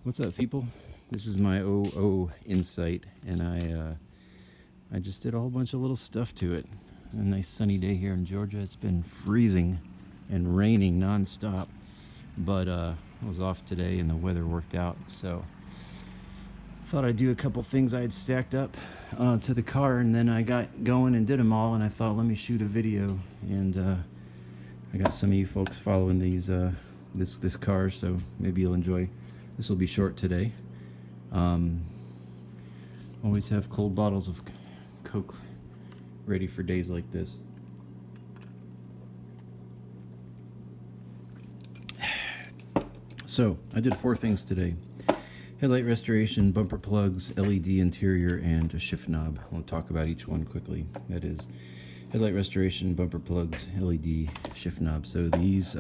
What's up, people? This is my OO Insight, and I just did a whole bunch of little stuff to it. A nice sunny day here in Georgia. It's been freezing and raining nonstop, but I was off today and the weather worked out, so thought I'd do a couple things I had stacked up to the car, and then I got going and did them all, and I thought, let me shoot a video. And I got some of you folks following these this car, so maybe you'll enjoy. This will be short today. Always have cold bottles of Coke ready for days like this. So I did 4 things today: headlight restoration, bumper plugs, LED interior, and a shift knob. I'll talk about each one quickly. That is headlight restoration, bumper plugs, LED, shift knob. So these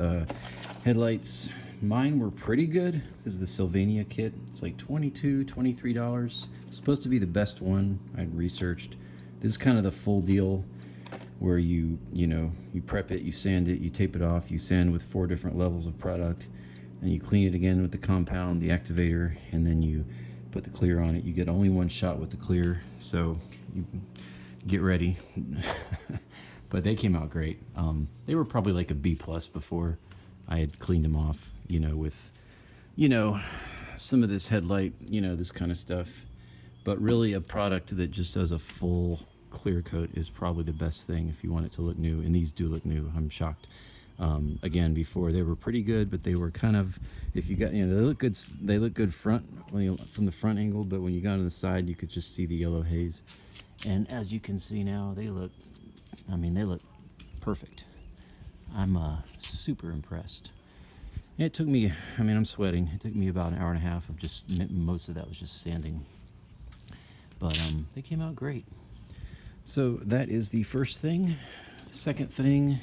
headlights, mine were pretty good. This is the Sylvania kit. It's like $22, $23. It's supposed to be the best one I'd researched. This is kind of the full deal where you prep it, you sand it, you tape it off, you sand with 4 different levels of product, and you clean it again with the compound, the activator, and then you put the clear on it. You get only one shot with the clear, so you get ready. But they came out great. They were probably like a B+ before I had cleaned them off, with, some of this headlight, this kind of stuff. But really a product that just does a full clear coat is probably the best thing if you want it to look new. And these do look new. I'm shocked. Again, before they were pretty good, but they were kind of, if you got, they look good. They look good from the front angle, but when you got on the side, you could just see the yellow haze. And as you can see now, they look perfect. I'm super impressed. And it took me, I'm sweating. It took me about an hour and a half of just, most of that was just sanding. But they came out great. So that is the first thing. The second thing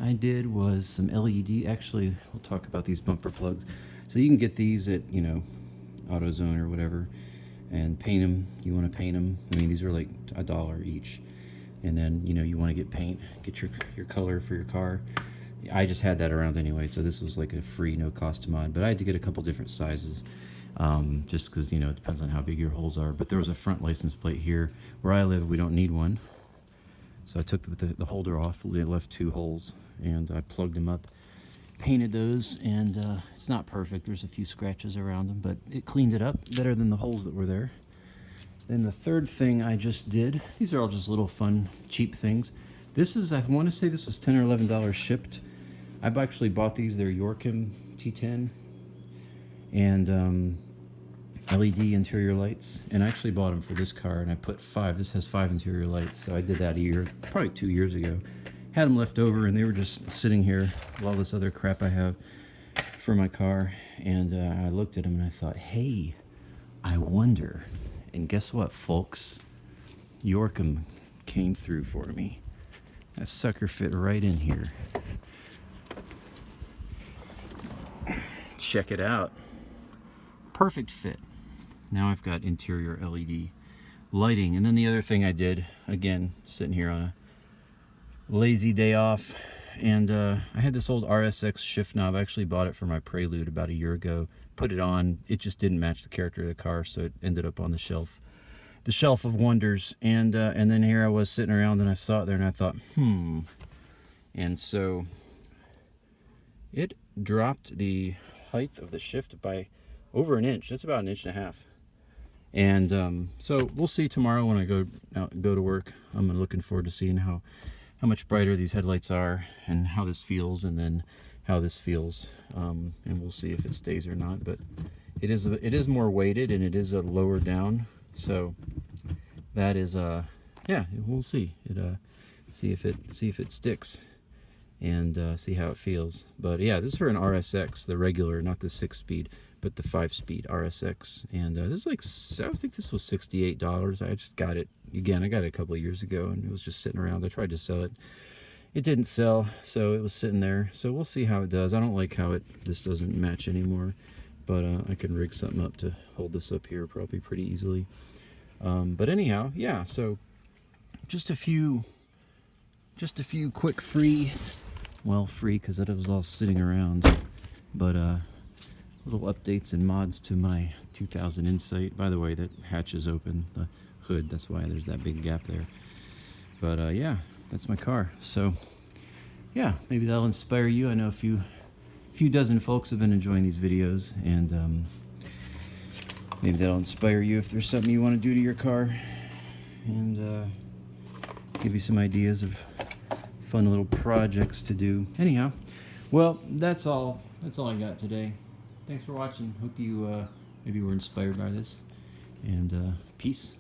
I did was some LED. Actually, we'll talk about these bumper plugs. So you can get these at, AutoZone or whatever, and paint them. You want to paint them. These are like $1 each. And then, you want to get paint, get your color for your car. I just had that around anyway, so this was like a free, no-cost mod. But I had to get a couple different sizes, just because, it depends on how big your holes are. But there was a front license plate here. Where I live, we don't need one. So I took the holder off, left 2 holes, and I plugged them up, painted those, and it's not perfect. There's a few scratches around them, but it cleaned it up better than the holes that were there. Then the third thing I just did, these are all just little fun, cheap things. This is, I want to say this was $10 or $11 shipped. I've actually bought these. They're Yorkham T10 and LED interior lights. And I actually bought them for this car, and I put 5. This has 5 interior lights, so I did that probably 2 years ago. Had them left over, and they were just sitting here with all this other crap I have for my car. And I looked at them, and I thought, hey, I wonder. And guess what, folks? Yorkham came through for me. That sucker fit right in here. Check it out. Perfect fit. Now I've got interior LED lighting. And then the other thing I did, again, sitting here on a lazy day off, and I had this old RSX shift knob. I actually bought it for my Prelude about a year ago. Put it on. It just didn't match the character of the car, so it ended up on the shelf of wonders. And then here I was sitting around, and I saw it there, and I thought, And so it dropped the height of the shift by over an inch. That's about 1.5 inches. And so we'll see tomorrow when I go to work. I'm looking forward to seeing how much brighter these headlights are, and how this feels, and then how this feels, and we'll see if it stays or not. But it is more weighted, and it is a lower down, so that is yeah, we'll see see if it sticks, and see how it feels. But yeah, this is for an RSX, the regular, not the 6-speed, but the 5-speed RSX. And this is like, I think this was $68. I just got it again. I got it a couple of years ago, and it was just sitting around. I tried to sell it. It didn't sell, so it was sitting there. So we'll see how it does. I don't like how this doesn't match anymore, but I can rig something up to hold this up here probably pretty easily. But anyhow, yeah, so just a few quick free because it was all sitting around, but little updates and mods to my 2000 Insight. By the way, that hatch is open, the hood, that's why there's that big gap there. But yeah, that's my car. So yeah, maybe that'll inspire you. I know a few dozen folks have been enjoying these videos, and maybe that'll inspire you if there's something you want to do to your car, and give you some ideas of fun little projects to do. Anyhow, well, that's all I got today. Thanks for watching. Hope you maybe were inspired by this, and peace.